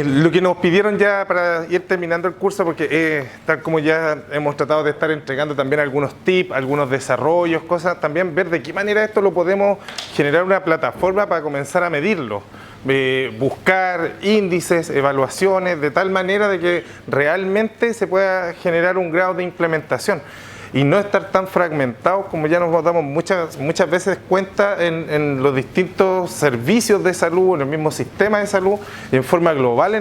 Lo que nos pidieron ya para ir terminando el curso, porque tal como ya hemos tratado de estar entregando también algunos tips, algunos desarrollos, cosas, también ver de qué manera esto lo podemos generar una plataforma para comenzar a medirlo. Buscar índices, evaluaciones, de tal manera de que realmente se pueda generar un grado de implementación y no estar tan fragmentados como ya nos damos muchas veces cuenta en los distintos servicios de salud, en el mismo sistema de salud y en forma global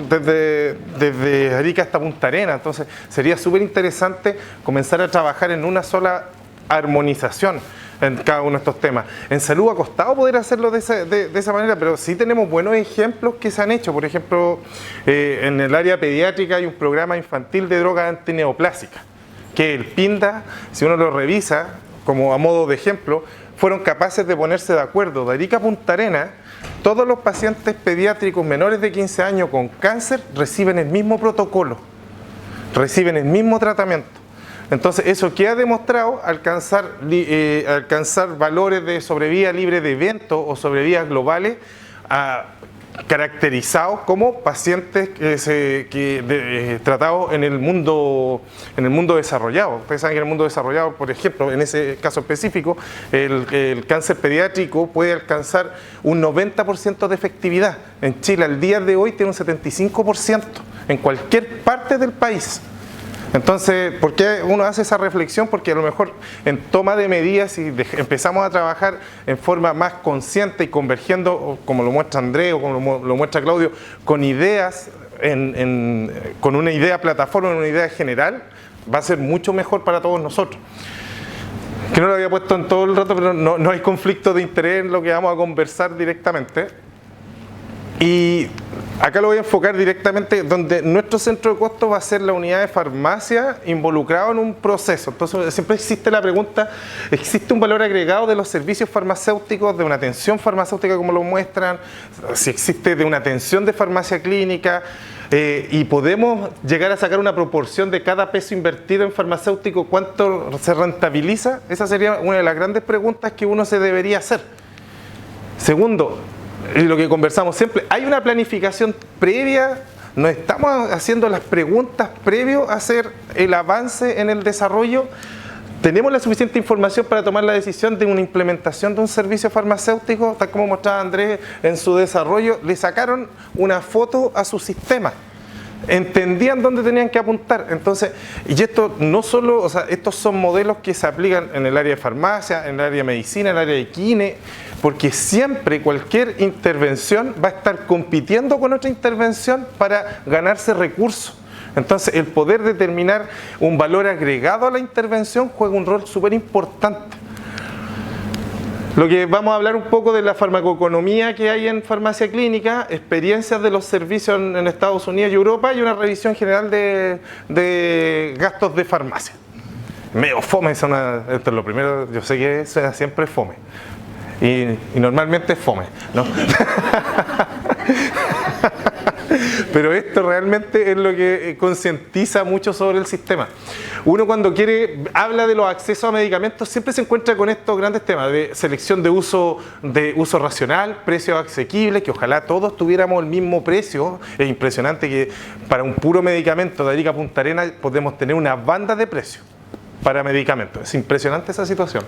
desde Arica hasta Punta Arenas. Entonces sería súper interesante comenzar a trabajar en una sola armonización en cada uno de estos temas. En salud ha costado poder hacerlo de esa manera, pero sí tenemos buenos ejemplos que se han hecho. Por ejemplo, en el área pediátrica hay un programa infantil de drogas antineoplásicas, que el PINDA, si uno lo revisa, como a modo de ejemplo, fueron capaces de ponerse de acuerdo. De Arica a Punta Arenas, todos los pacientes pediátricos menores de 15 años con cáncer reciben el mismo protocolo, reciben el mismo tratamiento. Entonces, eso que ha demostrado alcanzar valores de sobrevida libre de eventos o sobrevidas globales caracterizados como pacientes tratados en el mundo desarrollado. Ustedes saben que en el mundo desarrollado, por ejemplo, en ese caso específico, el cáncer pediátrico puede alcanzar un 90% de efectividad. En Chile, al día de hoy, tiene un 75% en cualquier parte del país. Entonces, ¿por qué uno hace esa reflexión? Porque a lo mejor en toma de medidas, si empezamos a trabajar en forma más consciente y convergiendo, como lo muestra Andrés o como lo muestra Claudio, con ideas, con una idea plataforma, una idea general, va a ser mucho mejor para todos nosotros. Que no lo había puesto en todo el rato, pero no hay conflicto de interés en lo que vamos a conversar directamente. Y acá lo voy a enfocar directamente donde nuestro centro de costo va a ser la unidad de farmacia involucrado en un proceso. Entonces siempre existe la pregunta, ¿existe un valor agregado de los servicios farmacéuticos, de una atención farmacéutica como lo muestran? Si existe de una atención de farmacia clínica, y podemos llegar a sacar una proporción de cada peso invertido en farmacéutico, ¿cuánto se rentabiliza? Esa sería una de las grandes preguntas que uno se debería hacer. Segundo, y lo que conversamos siempre, hay una planificación previa, no estamos haciendo las preguntas previo a hacer el avance en el desarrollo. ¿Tenemos la suficiente información para tomar la decisión de una implementación de un servicio farmacéutico? Tal como mostraba Andrés en su desarrollo, le sacaron una foto a su sistema. Entendían dónde tenían que apuntar. Entonces, y esto no solo, o sea, estos son modelos que se aplican en el área de farmacia, en el área de medicina, en el área de quine, porque siempre cualquier intervención va a estar compitiendo con otra intervención para ganarse recursos. Entonces, el poder determinar un valor agregado a la intervención juega un rol súper importante. Lo que vamos a hablar un poco de la farmacoeconomía que hay en farmacia clínica, experiencias de los servicios en Estados Unidos y Europa y una revisión general de gastos de farmacia. Medio fome, esto es lo primero, yo sé que eso siempre es fome. Y normalmente es fome, ¿no? Pero esto realmente es lo que concientiza mucho sobre el sistema. Uno cuando habla de los accesos a medicamentos, siempre se encuentra con estos grandes temas de selección de uso racional, precios asequibles, que ojalá todos tuviéramos el mismo precio. Es impresionante que para un puro medicamento de Arica a Punta Arenas podemos tener una banda de precios para medicamentos. Es impresionante esa situación.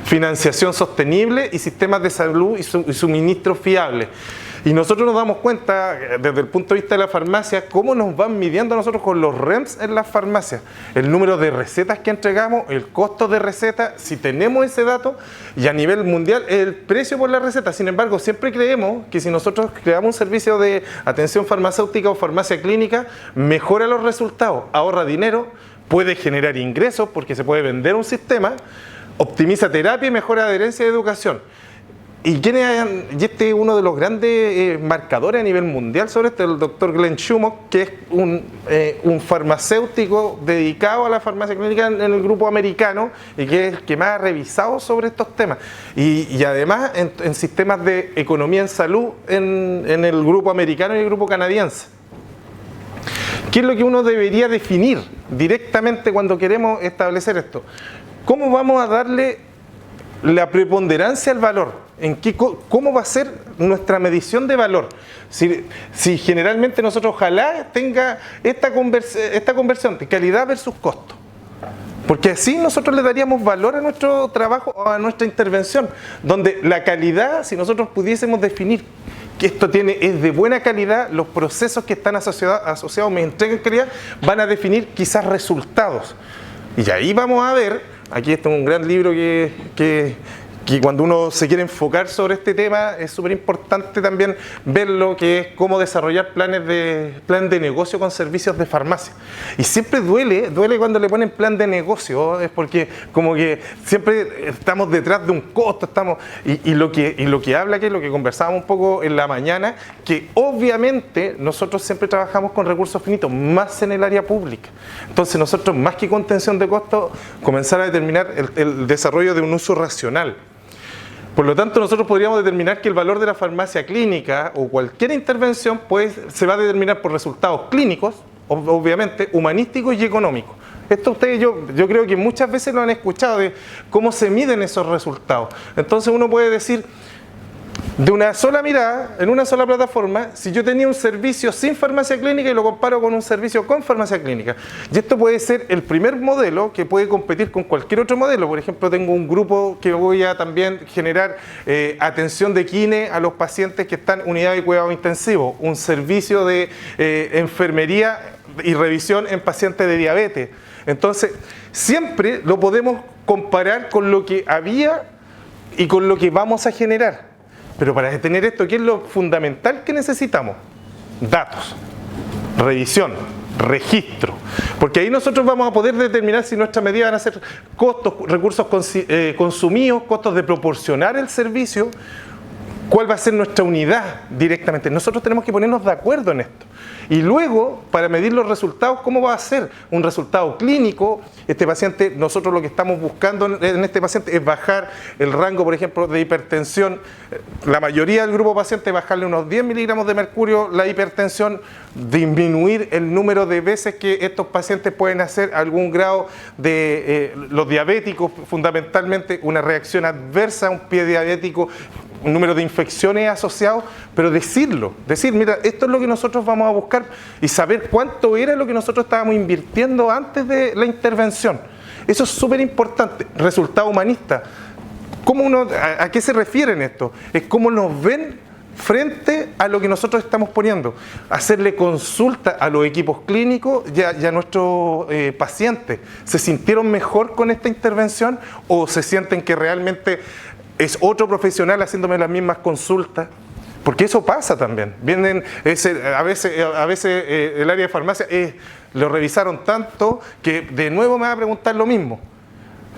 Financiación sostenible y sistemas de salud y suministro fiable. Y nosotros nos damos cuenta, desde el punto de vista de la farmacia, cómo nos van midiendo nosotros con los REMS en las farmacias. El número de recetas que entregamos, el costo de receta, si tenemos ese dato, y a nivel mundial, el precio por la receta. Sin embargo, siempre creemos que si nosotros creamos un servicio de atención farmacéutica o farmacia clínica, mejora los resultados, ahorra dinero, puede generar ingresos porque se puede vender un sistema, optimiza terapia y mejora adherencia y educación. Y este es uno de los grandes marcadores a nivel mundial sobre esto, el doctor Glenn Shumock, que es un farmacéutico dedicado a la farmacia clínica en el grupo americano y que es el que más ha revisado sobre estos temas. Y además en sistemas de economía en salud en el grupo americano y el grupo canadiense. ¿Qué es lo que uno debería definir directamente cuando queremos establecer esto? ¿Cómo vamos a darle la preponderancia al valor? ¿Cómo va a ser nuestra medición de valor? Si generalmente nosotros ojalá tenga esta conversión de calidad versus costo. Porque así nosotros le daríamos valor a nuestro trabajo o a nuestra intervención, donde la calidad, si nosotros pudiésemos definir que esto es de buena calidad, los procesos que están asociados me entregan calidad, van a definir quizás resultados. Y ahí vamos a ver, aquí está un gran libro que cuando uno se quiere enfocar sobre este tema es súper importante también verlo, que es cómo desarrollar plan de negocio con servicios de farmacia. Y siempre duele cuando le ponen plan de negocio, es porque como que siempre estamos detrás de un costo, y lo que habla, que es lo que conversábamos un poco en la mañana, que obviamente nosotros siempre trabajamos con recursos finitos, más en el área pública. Entonces nosotros, más que contención de costos, comenzar a determinar el desarrollo de un uso racional. Por lo tanto, nosotros podríamos determinar que el valor de la farmacia clínica o cualquier intervención se va a determinar por resultados clínicos, obviamente, humanísticos y económicos. Esto ustedes yo creo que muchas veces lo han escuchado, de cómo se miden esos resultados. Entonces uno puede decir, de una sola mirada, en una sola plataforma, si yo tenía un servicio sin farmacia clínica y lo comparo con un servicio con farmacia clínica. Y esto puede ser el primer modelo que puede competir con cualquier otro modelo. Por ejemplo, tengo un grupo que voy a también generar atención de kine a los pacientes que están en unidad de cuidado intensivo, un servicio de enfermería y revisión en pacientes de diabetes. Entonces, siempre lo podemos comparar con lo que había y con lo que vamos a generar. Pero para detener esto, ¿qué es lo fundamental que necesitamos? Datos, revisión, registro. Porque ahí nosotros vamos a poder determinar si nuestras medidas van a ser costos, recursos consumidos, costos de proporcionar el servicio, cuál va a ser nuestra unidad directamente. Nosotros tenemos que ponernos de acuerdo en esto. Y luego, para medir los resultados, ¿cómo va a ser un resultado clínico? Este paciente, nosotros lo que estamos buscando en este paciente es bajar el rango, por ejemplo, de hipertensión. La mayoría del grupo de pacientes, bajarle unos 10 miligramos de mercurio, la hipertensión, disminuir el número de veces que estos pacientes pueden hacer algún grado de, los diabéticos, fundamentalmente una reacción adversa a un pie diabético, un número de infecciones asociados, pero decir, mira, esto es lo que nosotros vamos a buscar y saber cuánto era lo que nosotros estábamos invirtiendo antes de la intervención. Eso es súper importante. Resultado humanista. ¿A qué se refieren esto? Es cómo nos ven frente a lo que nosotros estamos poniendo. Hacerle consulta a los equipos clínicos y a nuestros pacientes. ¿Se sintieron mejor con esta intervención o se sienten que realmente es otro profesional haciéndome las mismas consultas? Porque eso pasa también. A veces el área de farmacia lo revisaron tanto que de nuevo me va a preguntar lo mismo.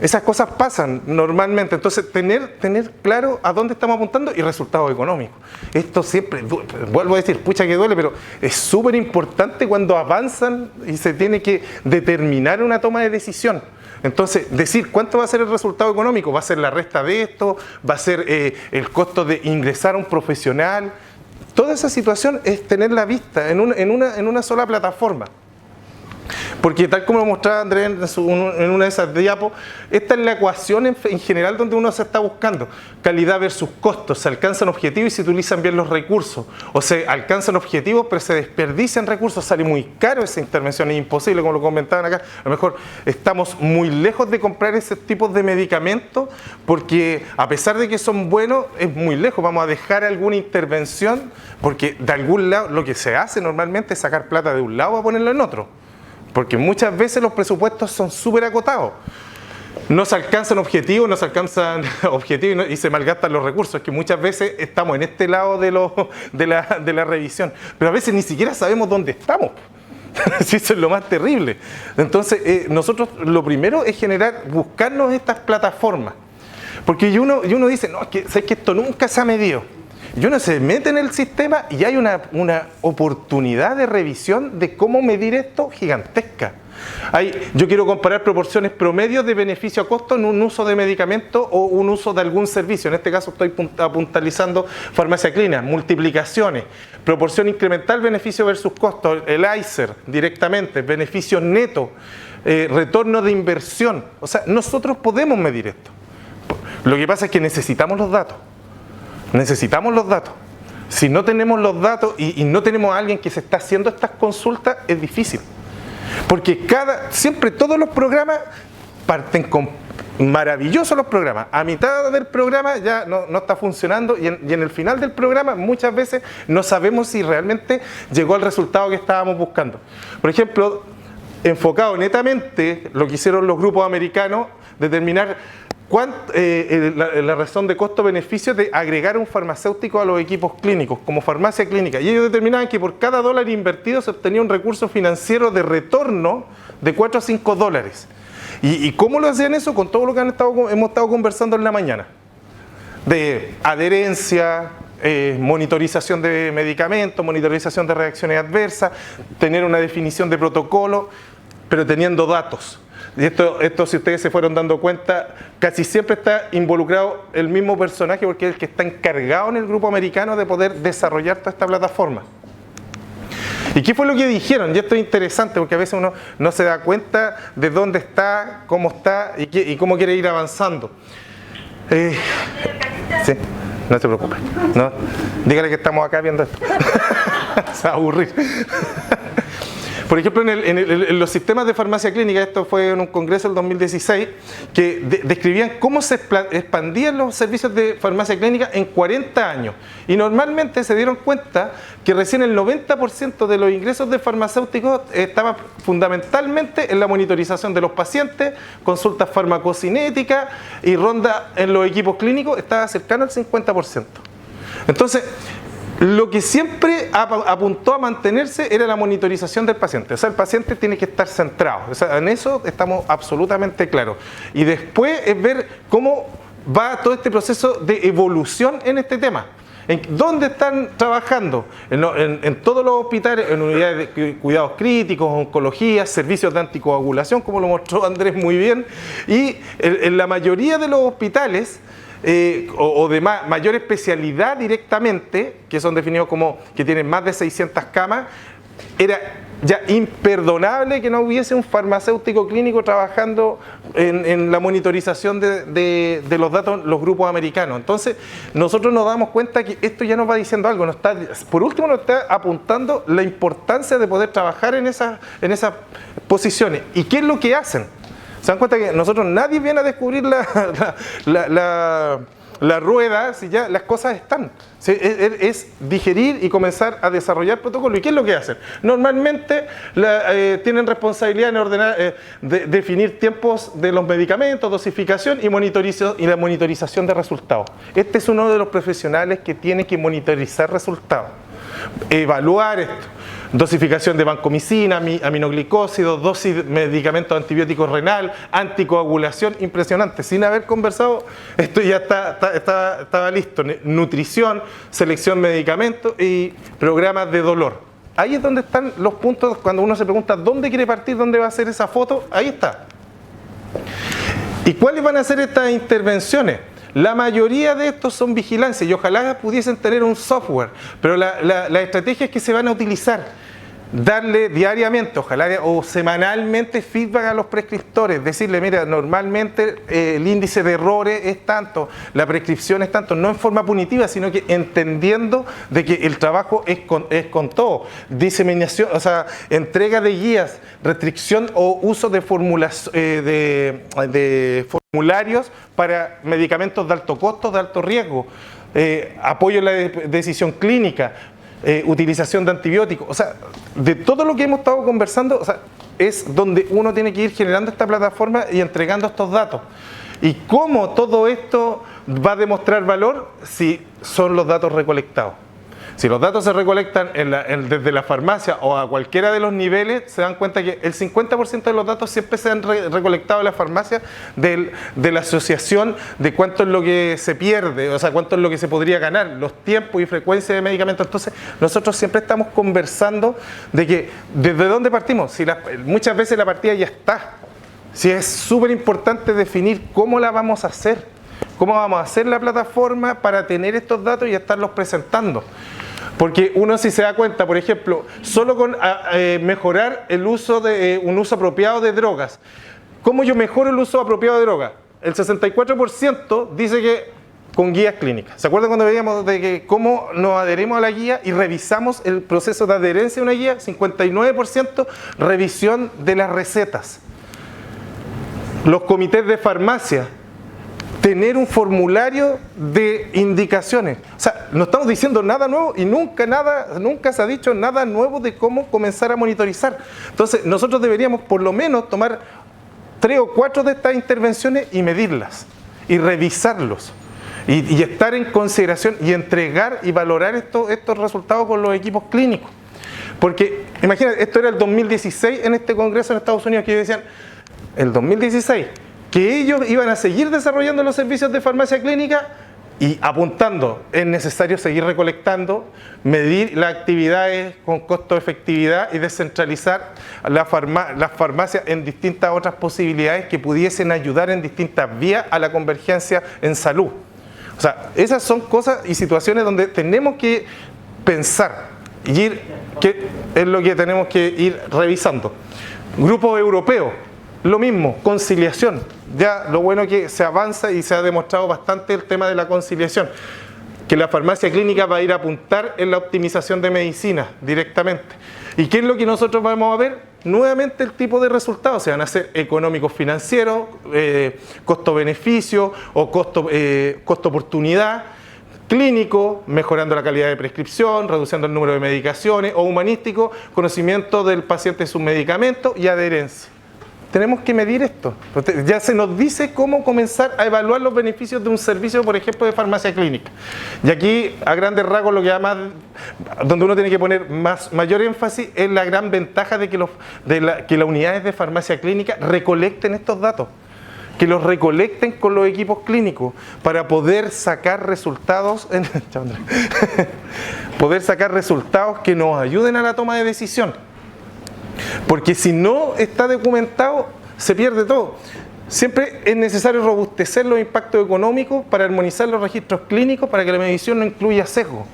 Esas cosas pasan normalmente. Entonces, tener claro a dónde estamos apuntando y resultados económicos. Esto siempre, vuelvo a decir, pucha que duele, pero es súper importante cuando avanzan y se tiene que determinar una toma de decisión. Entonces, decir cuánto va a ser el resultado económico, va a ser la resta de esto, va a ser el costo de ingresar a un profesional. Toda esa situación es tenerla vista en una sola plataforma. Porque tal como lo mostraba Andrés en una de esas diapos, esta es la ecuación en general donde uno se está buscando. Calidad versus costos, se alcanzan objetivos y se utilizan bien los recursos. O se alcanzan objetivos pero se desperdician recursos, sale muy caro esa intervención, es imposible, como lo comentaban acá. A lo mejor estamos muy lejos de comprar ese tipo de medicamentos porque a pesar de que son buenos, es muy lejos. Vamos a dejar alguna intervención porque de algún lado lo que se hace normalmente es sacar plata de un lado a ponerlo en otro. Porque muchas veces los presupuestos son súper acotados. No se alcanzan objetivos y se malgastan los recursos, que muchas veces estamos en este lado de la revisión. Pero a veces ni siquiera sabemos dónde estamos. Sí, eso es lo más terrible. Entonces, nosotros lo primero es buscarnos estas plataformas. Porque uno dice, no, es que esto nunca se ha medido. Y uno se mete en el sistema y hay una oportunidad de revisión de cómo medir esto gigantesca. Yo quiero comparar proporciones promedios de beneficio a costo en un uso de medicamento o un uso de algún servicio. En este caso estoy apuntalizando farmacia clínica, multiplicaciones, proporción incremental beneficio versus costo, el ICER directamente, beneficio neto, retorno de inversión. O sea, nosotros podemos medir esto. Lo que pasa es que necesitamos los datos. Necesitamos los datos. Si no tenemos los datos y no tenemos a alguien que se está haciendo estas consultas, es difícil. Porque siempre todos los programas parten con maravillosos los programas. A mitad del programa ya no está funcionando y en el final del programa muchas veces no sabemos si realmente llegó al resultado que estábamos buscando. Por ejemplo, enfocado netamente, lo que hicieron los grupos americanos, determinar la razón de costo-beneficio de agregar un farmacéutico a los equipos clínicos, como farmacia clínica. Y ellos determinaban que por cada dólar invertido se obtenía un recurso financiero de retorno de 4 a 5 dólares. ¿Y cómo lo hacían eso? Con todo lo que hemos estado conversando en la mañana. De adherencia, monitorización de medicamentos, monitorización de reacciones adversas, tener una definición de protocolo, pero teniendo datos. Y esto, si ustedes se fueron dando cuenta, casi siempre está involucrado el mismo personaje porque es el que está encargado en el grupo americano de poder desarrollar toda esta plataforma. ¿Y qué fue lo que dijeron? Y esto es interesante porque a veces uno no se da cuenta de dónde está y cómo quiere ir avanzando. Sí, no se preocupe. No, dígale que estamos acá viendo esto. Se va a aburrir. Por ejemplo, en los sistemas de farmacia clínica, esto fue en un congreso del 2016, que describían cómo se expandían los servicios de farmacia clínica en 40 años. Y normalmente se dieron cuenta que recién el 90% de los ingresos de farmacéuticos estaba fundamentalmente en la monitorización de los pacientes, consultas farmacocinéticas y ronda en los equipos clínicos estaba cercano al 50%. Entonces, lo que siempre apuntó a mantenerse era la monitorización del paciente. O sea, el paciente tiene que estar centrado. O sea, en eso estamos absolutamente claros. Y después es ver cómo va todo este proceso de evolución en este tema. ¿Dónde están trabajando? En todos los hospitales, en unidades de cuidados críticos, oncología, servicios de anticoagulación, como lo mostró Andrés muy bien. Y en la mayoría de los hospitales, o de mayor especialidad directamente, que son definidos como que tienen más de 600 camas, era ya imperdonable que no hubiese un farmacéutico clínico trabajando en la monitorización de los datos, los grupos americanos. Entonces, nosotros nos damos cuenta que esto ya nos va diciendo algo. Por último, nos está apuntando la importancia de poder trabajar en esas posiciones. ¿Y qué es lo que hacen? ¿Se dan cuenta que nosotros nadie viene a descubrir la rueda si ya las cosas están? ¿Sí? Es digerir y comenzar a desarrollar protocolos. ¿Y qué es lo que hacen? Normalmente tienen responsabilidad en ordenar, definir tiempos de los medicamentos, dosificación y la monitorización de resultados. Este es uno de los profesionales que tiene que monitorizar resultados, evaluar esto. Dosificación de vancomicina, aminoglicósidos, dosis de medicamentos antibióticos renal, anticoagulación, impresionante. Sin haber conversado, esto ya estaba listo. Nutrición, selección de medicamentos y programas de dolor. Ahí es donde están los puntos, cuando uno se pregunta dónde quiere partir, dónde va a ser esa foto, ahí está. ¿Y cuáles van a ser estas intervenciones? La mayoría de estos son vigilancia y ojalá pudiesen tener un software, pero la estrategia es que se van a utilizar. Darle diariamente, ojalá o semanalmente feedback a los prescriptores, decirle, mira, normalmente el índice de errores es tanto, la prescripción es tanto, no en forma punitiva, sino que entendiendo de que el trabajo es con todo. Diseminación, o sea, entrega de guías, restricción o uso de formularios para medicamentos de alto costo, de alto riesgo, apoyo en la decisión clínica, utilización de antibióticos. O sea, de todo lo que hemos estado conversando, o sea, es donde uno tiene que ir generando esta plataforma y entregando estos datos. ¿Y cómo todo esto va a demostrar valor? Si son los datos recolectados. Si los datos se recolectan desde la farmacia o a cualquiera de los niveles, se dan cuenta que el 50% de los datos siempre se han recolectado en la farmacia de la asociación de cuánto es lo que se pierde, o sea, cuánto es lo que se podría ganar, los tiempos y frecuencia de medicamentos. Entonces, nosotros siempre estamos conversando de que, ¿desde dónde partimos? Si muchas veces la partida ya está. Si es súper importante definir cómo la vamos a hacer, cómo vamos a hacer la plataforma para tener estos datos y estarlos presentando. Porque uno, si se da cuenta, por ejemplo, solo con mejorar el uso un uso apropiado de drogas. ¿Cómo yo mejoro el uso apropiado de drogas? El 64% dice que con guías clínicas. ¿Se acuerdan cuando veíamos de que cómo nos adherimos a la guía y revisamos el proceso de adherencia a una guía? 59% revisión de las recetas. Los comités de farmacia, tener un formulario de indicaciones. O sea, no estamos diciendo nada nuevo y nunca se ha dicho nada nuevo de cómo comenzar a monitorizar. Entonces, nosotros deberíamos por lo menos tomar 3 o 4 de estas intervenciones y medirlas y revisarlos. Y estar en consideración y entregar y valorar estos resultados con los equipos clínicos. Porque, imagínate, esto era el 2016 en este congreso en Estados Unidos, que ellos decían, el 2016, que ellos iban a seguir desarrollando los servicios de farmacia clínica y apuntando, es necesario seguir recolectando, medir las actividades con costo-efectividad y descentralizar las farmacias en distintas otras posibilidades que pudiesen ayudar en distintas vías a la convergencia en salud. O sea, esas son cosas y situaciones donde tenemos que pensar y ir, que es lo que tenemos que ir revisando. Grupo europeo, lo mismo, conciliación. Ya lo bueno que se avanza y se ha demostrado bastante el tema de la conciliación, que la farmacia clínica va a ir a apuntar en la optimización de medicina directamente. ¿Y qué es lo que nosotros vamos a ver? Nuevamente el tipo de resultados, se van a hacer económicos financieros, costo-beneficio o costo-oportunidad, clínico, mejorando la calidad de prescripción, reduciendo el número de medicaciones, o humanístico, conocimiento del paciente de sus medicamentos y adherencia. Tenemos que medir esto. Ya se nos dice cómo comenzar a evaluar los beneficios de un servicio, por ejemplo, de farmacia clínica. Y aquí, a grandes rasgos, lo que donde uno tiene que poner mayor énfasis es la gran ventaja de que las unidades de farmacia clínica recolecten estos datos. Que los recolecten con los equipos clínicos para poder sacar resultados, poder sacar resultados que nos ayuden a la toma de decisión. Porque si no está documentado, se pierde todo. Siempre es necesario robustecer los impactos económicos para armonizar los registros clínicos para que la medición no incluya sesgo.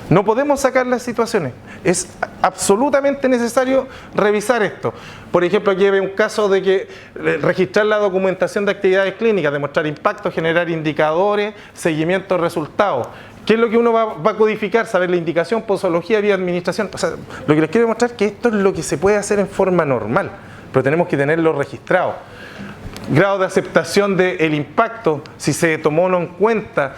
No podemos sacar las situaciones. Es absolutamente necesario revisar esto. Por ejemplo, aquí hay un caso de que registrar la documentación de actividades clínicas, demostrar impacto, generar indicadores, seguimiento de resultados. ¿Qué es lo que uno va a codificar? Saber la indicación, posología, vía administración. O sea, lo que les quiero demostrar es que esto es lo que se puede hacer en forma normal, pero tenemos que tenerlo registrado. Grado de aceptación del impacto, si se tomó o no en cuenta,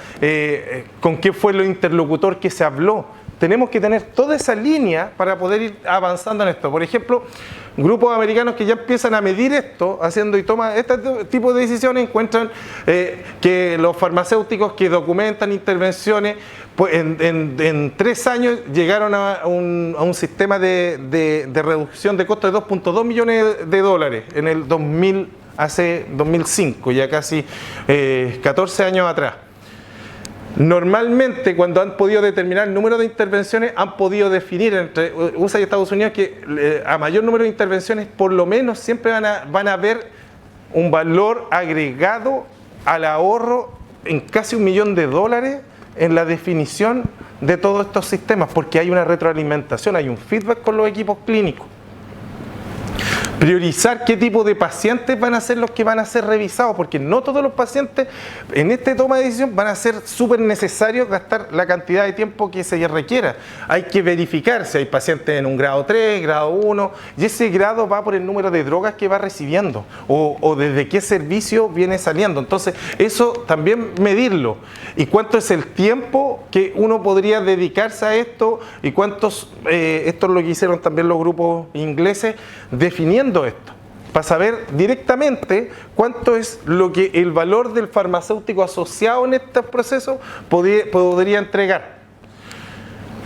con qué fue lo interlocutor que se habló. Tenemos que tener toda esa línea para poder ir avanzando en esto. Por ejemplo, grupos americanos que ya empiezan a medir esto, haciendo y toman este tipo de decisiones, encuentran que los farmacéuticos que documentan intervenciones, pues en 3 años llegaron a un sistema de reducción de costos de $2.2 millones en el 2005, ya casi 14 años atrás. Normalmente, cuando han podido determinar el número de intervenciones, han podido definir entre USA y Estados Unidos que a mayor número de intervenciones, por lo menos siempre van a ver un valor agregado al ahorro en casi $1 millón en la definición de todos estos sistemas, porque hay una retroalimentación, hay un feedback con los equipos clínicos. Priorizar qué tipo de pacientes van a ser los que van a ser revisados, porque no todos los pacientes en esta toma de decisión van a ser súper necesarios gastar la cantidad de tiempo que se requiera. Hay que verificar si hay pacientes en un grado 3, grado 1, y ese grado va por el número de drogas que va recibiendo o desde qué servicio viene saliendo. Entonces, eso también medirlo. ¿Y cuánto es el tiempo que uno podría dedicarse a esto? ¿Y cuántos, esto es lo que hicieron también los grupos ingleses, definiendo esto, para saber directamente cuánto es lo que el valor del farmacéutico asociado en estos procesos podría entregar.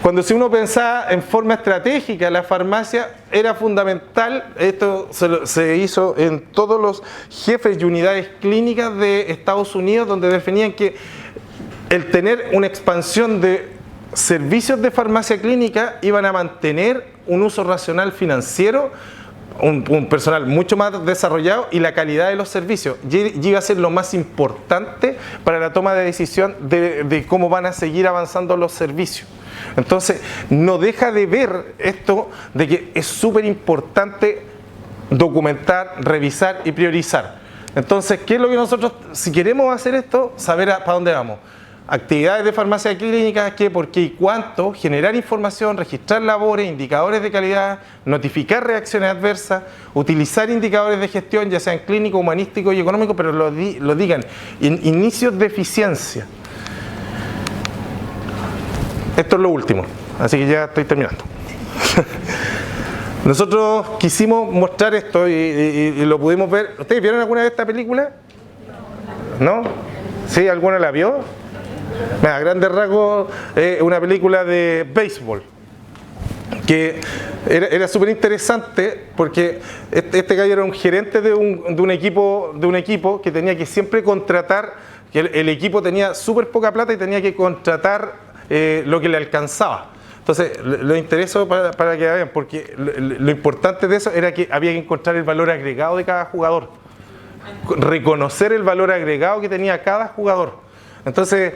Cuando si uno pensaba en forma estratégica, la farmacia era fundamental. Esto se hizo en todos los jefes y unidades clínicas de Estados Unidos, donde definían que el tener una expansión de servicios de farmacia clínica iban a mantener un uso racional financiero, un personal mucho más desarrollado y la calidad de los servicios. Y iba a ser lo más importante para la toma de decisión de cómo van a seguir avanzando los servicios. Entonces, no deja de ver esto de que es súper importante documentar, revisar y priorizar. Entonces, ¿qué es lo que nosotros, si queremos hacer esto, saber para dónde vamos? actividades de farmacia clínica, qué, por qué y cuánto, generar información, registrar labores, indicadores de calidad, notificar reacciones adversas, utilizar indicadores de gestión, ya sean clínico, humanístico y económico, pero lo digan, inicios de eficiencia. Esto es lo último, así que ya estoy terminando. Nosotros quisimos mostrar esto y lo pudimos ver. ¿Ustedes vieron alguna vez esta película? ¿No? ¿Sí? ¿Alguna la vio? A grandes rasgos, una película de béisbol que era súper interesante porque este gallo era un gerente de un equipo que tenía que siempre contratar, que el equipo tenía súper poca plata y tenía que contratar lo que le alcanzaba. Entonces, lo interesó para que vean, porque lo importante de eso era que había que encontrar el valor agregado de cada jugador, reconocer el valor agregado que tenía cada jugador. Entonces,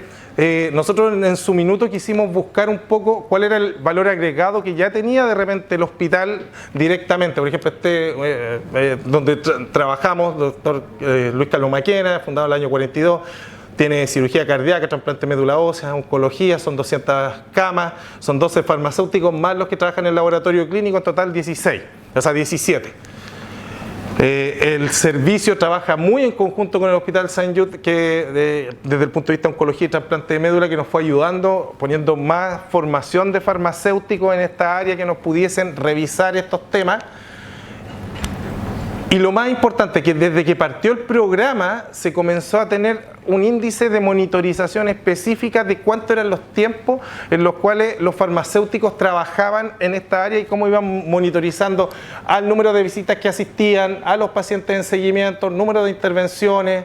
nosotros en su minuto quisimos buscar un poco cuál era el valor agregado que ya tenía de repente el hospital directamente. Por ejemplo, donde trabajamos, doctor Luis Carlos Maquena, fundado en el año 42, tiene cirugía cardíaca, trasplante de médula ósea, oncología, son 200 camas, son 12 farmacéuticos más los que trabajan en el laboratorio clínico, en total 16, o sea 17. El servicio trabaja muy en conjunto con el Hospital St. Jude, que desde el punto de vista de oncología y trasplante de médula, que nos fue ayudando, poniendo más formación de farmacéuticos en esta área que nos pudiesen revisar estos temas. Y lo más importante, que desde que partió el programa se comenzó a tener un índice de monitorización específica de cuánto eran los tiempos en los cuales los farmacéuticos trabajaban en esta área y cómo iban monitorizando al número de visitas que asistían, a los pacientes en seguimiento, el número de intervenciones,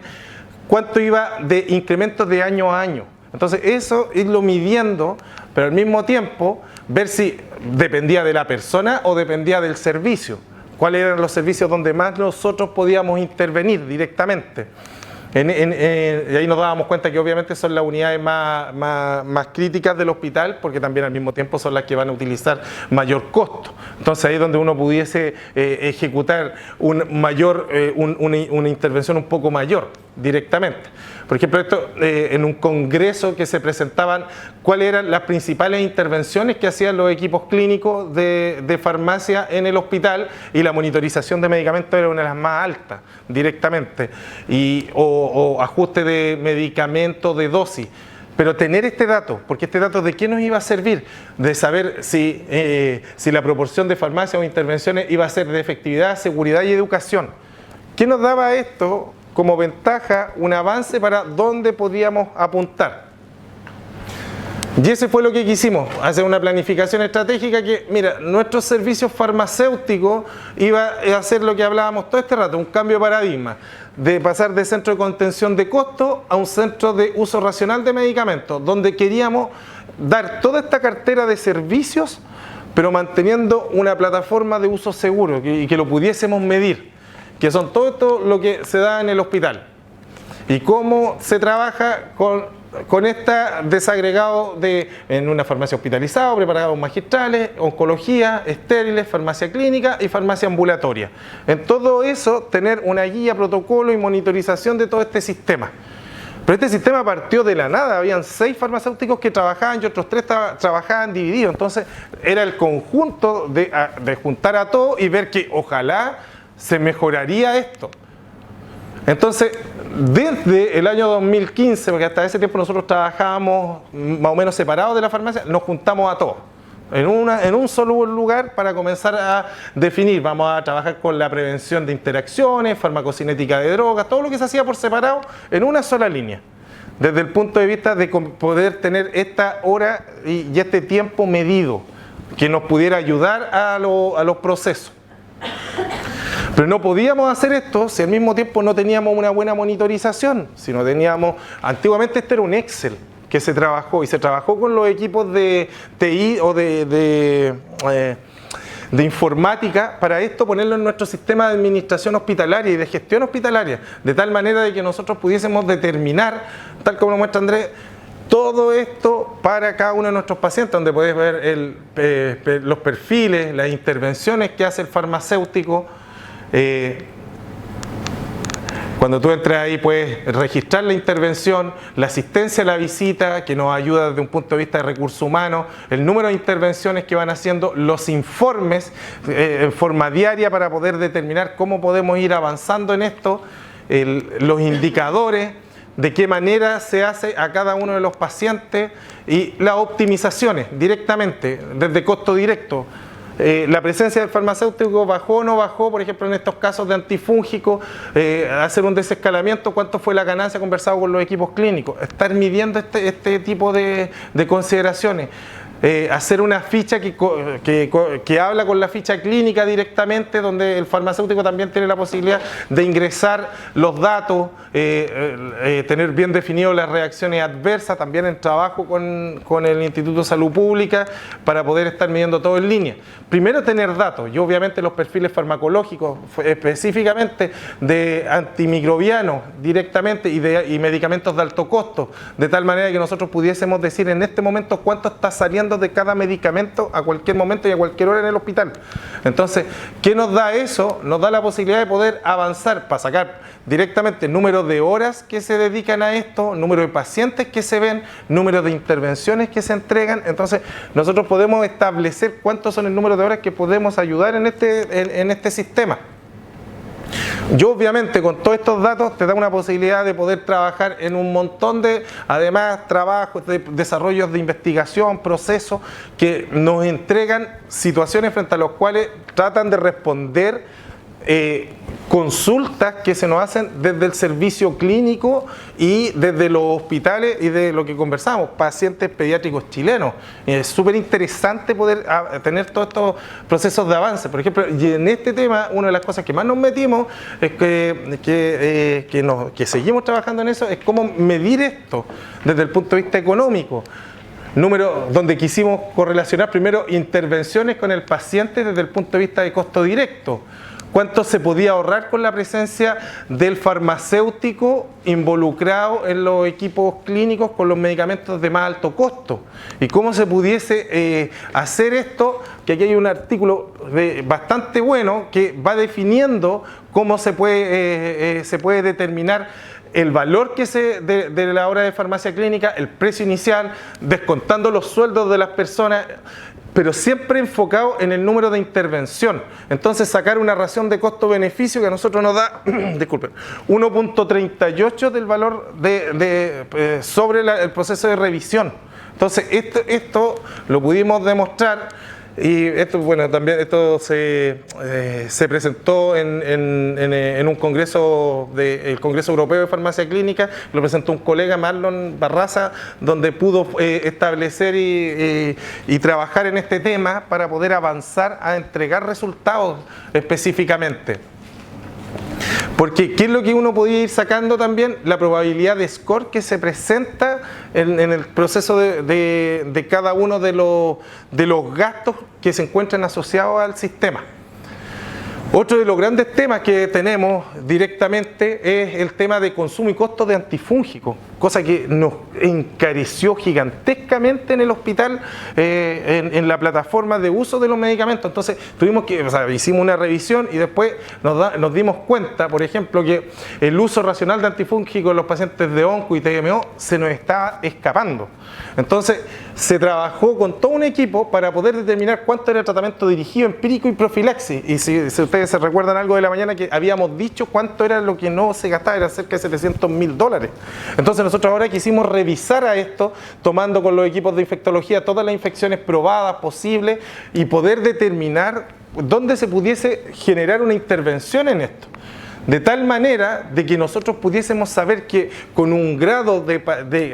cuánto iba de incrementos de año a año. Entonces eso irlo midiendo, pero al mismo tiempo ver si dependía de la persona o dependía del servicio. ¿Cuáles eran los servicios donde más nosotros podíamos intervenir directamente? Y ahí nos dábamos cuenta que obviamente son las unidades más críticas del hospital, porque también al mismo tiempo son las que van a utilizar mayor costo. Entonces ahí es donde uno pudiese ejecutar una intervención un poco mayor directamente. Por ejemplo, en un congreso que se presentaban cuáles eran las principales intervenciones que hacían los equipos clínicos de farmacia en el hospital, y la monitorización de medicamentos era una de las más altas directamente, o ajuste de medicamentos, de dosis. Pero tener este dato, porque este dato ¿de qué nos iba a servir? De saber si la proporción de farmacias o intervenciones iba a ser de efectividad, seguridad y educación. ¿Qué nos daba esto como ventaja? Un avance para dónde podíamos apuntar. Y ese fue lo que quisimos, hacer una planificación estratégica que, mira, nuestros servicios farmacéuticos iba a hacer lo que hablábamos todo este rato, un cambio de paradigma, de pasar de centro de contención de costo a un centro de uso racional de medicamentos, donde queríamos dar toda esta cartera de servicios, pero manteniendo una plataforma de uso seguro y que lo pudiésemos medir, que son todo esto lo que se da en el hospital. Y cómo se trabaja con este desagregado en una farmacia hospitalizada, preparados magistrales, oncología, estériles, farmacia clínica y farmacia ambulatoria. En todo eso, tener una guía, protocolo y monitorización de todo este sistema. Pero este sistema partió de la nada, habían 6 farmacéuticos que trabajaban y otros 3 trabajaban divididos. Entonces, era el conjunto de juntar a todos y ver que ojalá se mejoraría esto. Entonces, desde el año 2015, porque hasta ese tiempo nosotros trabajábamos más o menos separados de la farmacia, nos juntamos a todos en un solo lugar para comenzar a definir. Vamos a trabajar con la prevención de interacciones, farmacocinética de drogas, todo lo que se hacía por separado en una sola línea. Desde el punto de vista de poder tener esta hora y este tiempo medido que nos pudiera ayudar a los procesos. Pero no podíamos hacer esto si al mismo tiempo no teníamos una buena monitorización, si no teníamos, antiguamente esto era un Excel que se trabajó, y se trabajó con los equipos de TI o de informática para esto ponerlo en nuestro sistema de administración hospitalaria y de gestión hospitalaria, de tal manera de que nosotros pudiésemos determinar, tal como lo muestra Andrés, todo esto para cada uno de nuestros pacientes, donde podés ver los perfiles, las intervenciones que hace el farmacéutico, Cuando tú entras ahí puedes registrar la intervención, la asistencia a la visita, que nos ayuda desde un punto de vista de recursos humanos, el número de intervenciones que van haciendo, los informes en forma diaria para poder determinar cómo podemos ir avanzando en esto, los indicadores, de qué manera se hace a cada uno de los pacientes y las optimizaciones directamente, desde costo directo. La presencia del farmacéutico bajó o no bajó, por ejemplo en estos casos de antifúngicos, hacer un desescalamiento, cuánto fue la ganancia conversado con los equipos clínicos, estar midiendo este tipo de consideraciones. Hacer una ficha que habla con la ficha clínica directamente, donde el farmacéutico también tiene la posibilidad de ingresar los datos, tener bien definido las reacciones adversas, también en trabajo con el Instituto de Salud Pública para poder estar midiendo todo en línea. Primero tener datos y obviamente los perfiles farmacológicos, específicamente de antimicrobianos directamente y medicamentos de alto costo, de tal manera que nosotros pudiésemos decir en este momento cuánto está saliendo de cada medicamento a cualquier momento y a cualquier hora en el hospital. Entonces, ¿qué nos da eso? Nos da la posibilidad de poder avanzar para sacar directamente el número de horas que se dedican a esto, número de pacientes que se ven, número de intervenciones que se entregan. Entonces, nosotros podemos establecer cuántos son el número de horas que podemos ayudar en este sistema. Yo obviamente con todos estos datos te da una posibilidad de poder trabajar en un montón de, además, trabajos, de desarrollos de investigación, procesos que nos entregan situaciones frente a los cuales tratan de responder consultas que se nos hacen desde el servicio clínico y desde los hospitales y de lo que conversamos, pacientes pediátricos chilenos. Es súper interesante poder tener todos estos procesos de avance. Por ejemplo, y en este tema, una de las cosas que más nos metimos es que seguimos trabajando en eso, es cómo medir esto desde el punto de vista económico. Donde quisimos correlacionar primero intervenciones con el paciente desde el punto de vista de costo directo. ¿Cuánto se podía ahorrar con la presencia del farmacéutico involucrado en los equipos clínicos con los medicamentos de más alto costo? ¿Y cómo se pudiese hacer esto? Que aquí hay un artículo bastante bueno que va definiendo cómo se puede determinar el valor de la hora de farmacia clínica, el precio inicial, descontando los sueldos de las personas, pero siempre enfocado en el número de intervención. Entonces sacar una ración de costo-beneficio que a nosotros nos da, disculpen, 1.38 del valor sobre el proceso de revisión. Entonces esto lo pudimos demostrar. Y esto, bueno, también esto se presentó en un congreso, el Congreso Europeo de Farmacia Clínica, lo presentó un colega, Marlon Barraza, donde pudo establecer y trabajar en este tema para poder avanzar a entregar resultados específicamente. Porque, ¿qué es lo que uno podía ir sacando también? La probabilidad de score que se presenta en el proceso de cada uno de los gastos que se encuentran asociados al sistema. Otro de los grandes temas que tenemos directamente es el tema de consumo y costo de antifúngicos, cosa que nos encareció gigantescamente en el hospital, en la plataforma de uso de los medicamentos. Entonces hicimos una revisión y después nos dimos cuenta, por ejemplo, que el uso racional de antifúngicos en los pacientes de onco y TMO se nos estaba escapando. Entonces se trabajó con todo un equipo para poder determinar cuánto era el tratamiento dirigido, empírico y profilaxis. Y si ustedes se recuerdan algo de la mañana que habíamos dicho cuánto era lo que no se gastaba, era cerca de $700.000. Entonces nosotros ahora quisimos revisar a esto, tomando con los equipos de infectología todas las infecciones probadas posibles y poder determinar dónde se pudiese generar una intervención en esto. De tal manera de que nosotros pudiésemos saber que con un grado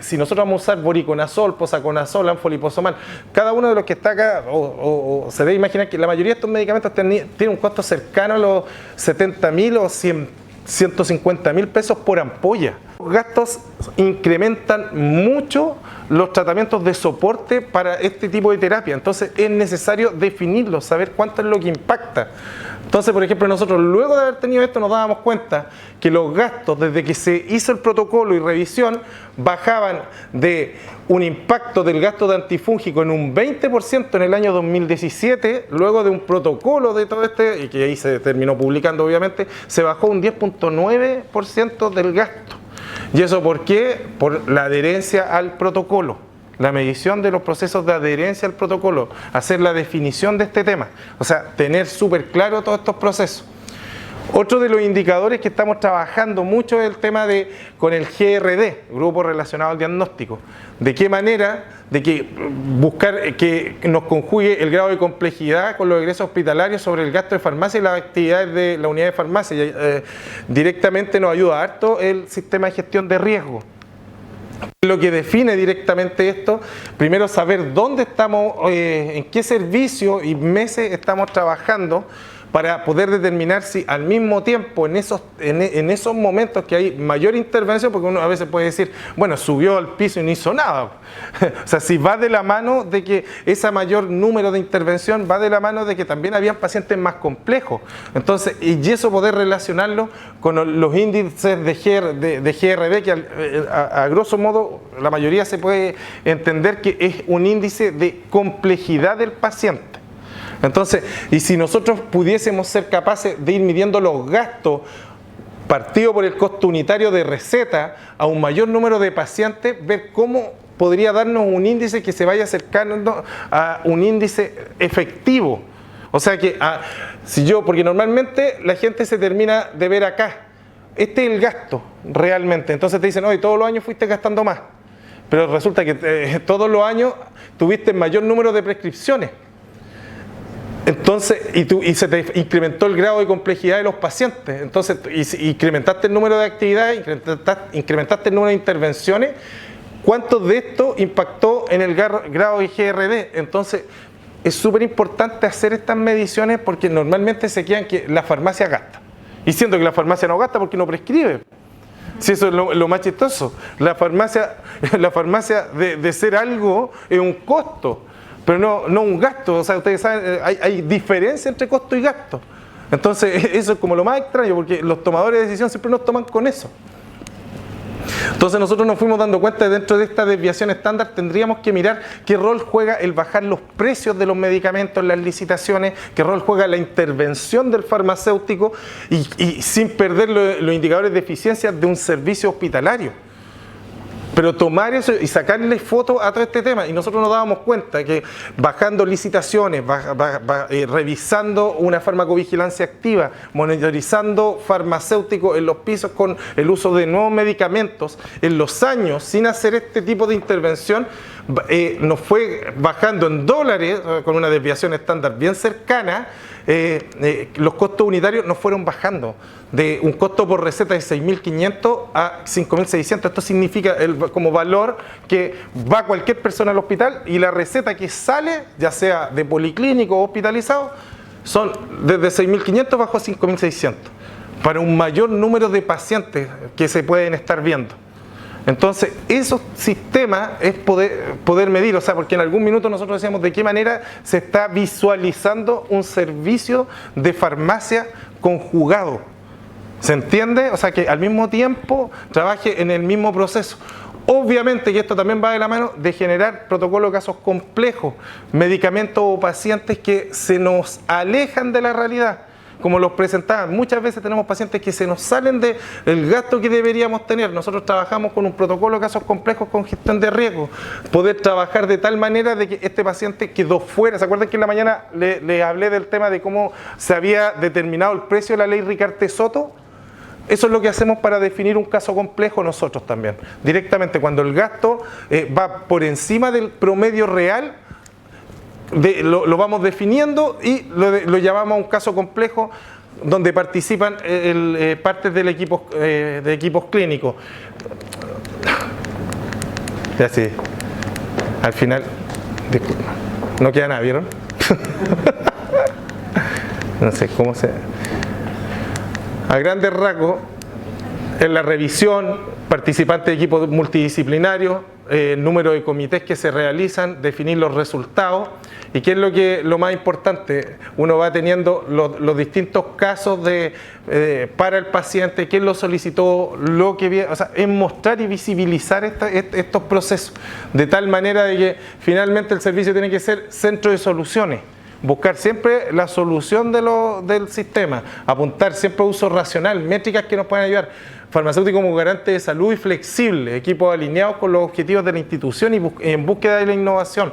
si nosotros vamos a usar voriconazol, posaconazol, anfoliposomal, cada uno de los que está acá, o se debe imaginar que la mayoría de estos medicamentos tienen un costo cercano a los $70.000 o $150.000 por ampolla. gastos incrementan mucho los tratamientos de soporte para este tipo de terapia. Entonces es necesario definirlo, saber cuánto es lo que impacta. Entonces, por ejemplo, nosotros luego de haber tenido esto nos dábamos cuenta que los gastos desde que se hizo el protocolo y revisión bajaban de un impacto del gasto de antifúngico en un 20% en el año 2017, luego de un protocolo de todo este, y que ahí se terminó publicando obviamente, se bajó un 10.9% del gasto. ¿Y eso por qué? Por la adherencia al protocolo. La medición de los procesos de adherencia al protocolo, hacer la definición de este tema, o sea, tener súper claro todos estos procesos. Otro de los indicadores que estamos trabajando mucho es el tema con el GRD, Grupo Relacionado al Diagnóstico. ¿De qué manera? De que buscar que nos conjugue el grado de complejidad con los egresos hospitalarios sobre el gasto de farmacia y las actividades de la unidad de farmacia. Directamente nos ayuda harto el sistema de gestión de riesgo. Lo que define directamente esto, primero saber dónde estamos, en qué servicio y meses estamos trabajando para poder determinar si al mismo tiempo en esos momentos que hay mayor intervención, porque uno a veces puede decir, bueno, subió al piso y no hizo nada. O sea, si va de la mano de que ese mayor número de intervención va de la mano de que también habían pacientes más complejos. Entonces, y eso poder relacionarlo con los índices de GRD, que a grosso modo la mayoría se puede entender que es un índice de complejidad del paciente. Entonces, y si nosotros pudiésemos ser capaces de ir midiendo los gastos partido por el costo unitario de receta a un mayor número de pacientes, ver cómo podría darnos un índice que se vaya acercando a un índice efectivo. O sea que, porque normalmente la gente se termina de ver acá, este es el gasto realmente, entonces te dicen, oye, todos los años fuiste gastando más, pero resulta que todos los años tuviste mayor número de prescripciones. Entonces, y se te incrementó el grado de complejidad de los pacientes, entonces incrementaste el número de actividades, incrementaste el número de intervenciones, ¿cuánto de esto impactó en el grado de GRD? Entonces, es súper importante hacer estas mediciones porque normalmente se quedan que la farmacia gasta. Y siento que la farmacia no gasta porque no prescribe. Si eso es lo más chistoso. La farmacia de ser algo es un costo. Pero no un gasto, o sea, ustedes saben, hay diferencia entre costo y gasto. Entonces, eso es como lo más extraño, porque los tomadores de decisión siempre nos toman con eso. Entonces, nosotros nos fuimos dando cuenta que dentro de esta desviación estándar tendríamos que mirar qué rol juega el bajar los precios de los medicamentos en las licitaciones, qué rol juega la intervención del farmacéutico y sin perder los indicadores de eficiencia de un servicio hospitalario. Pero tomar eso y sacarle fotos a todo este tema, y nosotros nos dábamos cuenta que bajando licitaciones, revisando una farmacovigilancia activa, monitorizando farmacéuticos en los pisos con el uso de nuevos medicamentos, en los años, sin hacer este tipo de intervención, nos fue bajando en dólares, con una desviación estándar bien cercana, los costos unitarios nos fueron bajando de un costo por receta de 6.500 a 5.600. Esto significa como valor que va cualquier persona al hospital y la receta que sale, ya sea de policlínico o hospitalizado, son desde 6.500 bajo a 5.600 para un mayor número de pacientes que se pueden estar viendo. Entonces, esos sistemas es poder medir, o sea, porque en algún minuto nosotros decíamos de qué manera se está visualizando un servicio de farmacia conjugado. ¿Se entiende? O sea, que al mismo tiempo trabaje en el mismo proceso. Obviamente que esto también va de la mano de generar protocolos de casos complejos, medicamentos o pacientes que se nos alejan de la realidad. Como los presentaban, muchas veces tenemos pacientes que se nos salen del gasto que deberíamos tener. Nosotros trabajamos con un protocolo de casos complejos con gestión de riesgo. Poder trabajar de tal manera de que este paciente quedó fuera. ¿Se acuerdan que en la mañana le hablé del tema de cómo se había determinado el precio de la ley Ricarte-Soto? Eso es lo que hacemos para definir un caso complejo nosotros también. Directamente, cuando el gasto va por encima del promedio real, lo vamos definiendo y lo llamamos un caso complejo donde participan partes del equipo, de equipos clínicos. Ya sí, al final, no queda nada, ¿vieron? No sé cómo se... A grandes rasgos, en la revisión, participantes de equipos multidisciplinarios, número de comités que se realizan, definir los resultados y qué es lo más importante, uno va teniendo los distintos casos para el paciente, quién lo solicitó, lo que viene, o sea, es mostrar y visibilizar estos procesos, de tal manera de que finalmente el servicio tiene que ser centro de soluciones. Buscar siempre la solución del sistema, apuntar siempre a uso racional, métricas que nos puedan ayudar. Farmacéutico como garante de salud y flexible, equipos alineados con los objetivos de la institución y en búsqueda de la innovación.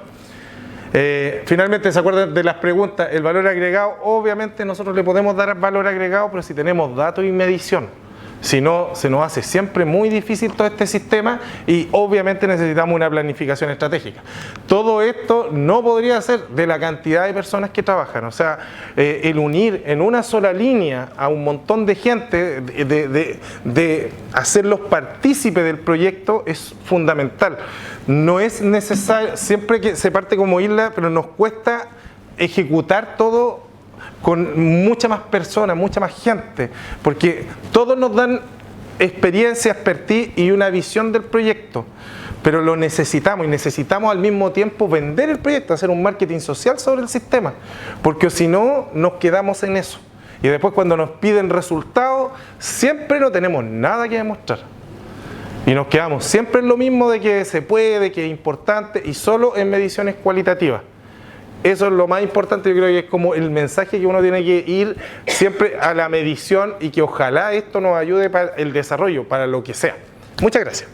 Finalmente, ¿se acuerdan de las preguntas? El valor agregado, obviamente nosotros le podemos dar valor agregado, pero si tenemos datos y medición. Si no, se nos hace siempre muy difícil todo este sistema y obviamente necesitamos una planificación estratégica. Todo esto no podría ser de la cantidad de personas que trabajan. O sea, el unir en una sola línea a un montón de gente, de hacerlos partícipes del proyecto es fundamental. No es necesario, siempre que se parte como isla, pero nos cuesta ejecutar todo con mucha más personas, mucha más gente, porque todos nos dan experiencia, expertise y una visión del proyecto, pero lo necesitamos y necesitamos al mismo tiempo vender el proyecto, hacer un marketing social sobre el sistema, porque si no nos quedamos en eso y después cuando nos piden resultados siempre no tenemos nada que demostrar y nos quedamos siempre en lo mismo de que se puede, que es importante y solo en mediciones cualitativas. Eso es lo más importante, yo creo que es como el mensaje que uno tiene que ir siempre a la medición y que ojalá esto nos ayude para el desarrollo, para lo que sea. Muchas gracias.